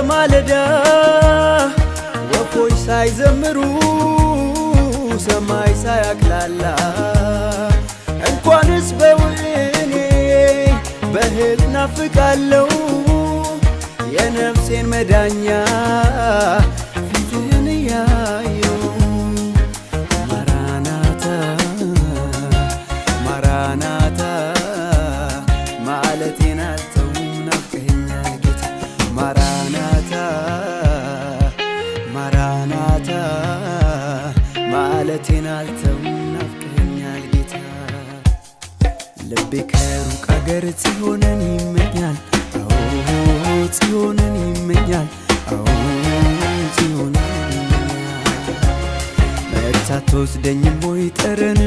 በማለዳ ወፎች ሳይዘምሩ ሰማይ ሳያቅላላ እንኳንስ በውኔ በህል ናፍቃለሁ የነፍሴን መዳኛ ፊትህን እያየሁ ማራናታ ማራናታ ማለቴን አልተውም ናፍቀኸኛል ጌታ ማራናታ ማራናታ ማለቴን አልተውም ናፍቀኸኛል ጌታ ልቤ ከሩቅ አገር ጽዮንን ይመኛል ጽዮንን ይመኛል ጽዮንን ይመኛል መርታ ትወስደኝም ወይ ጠረኗ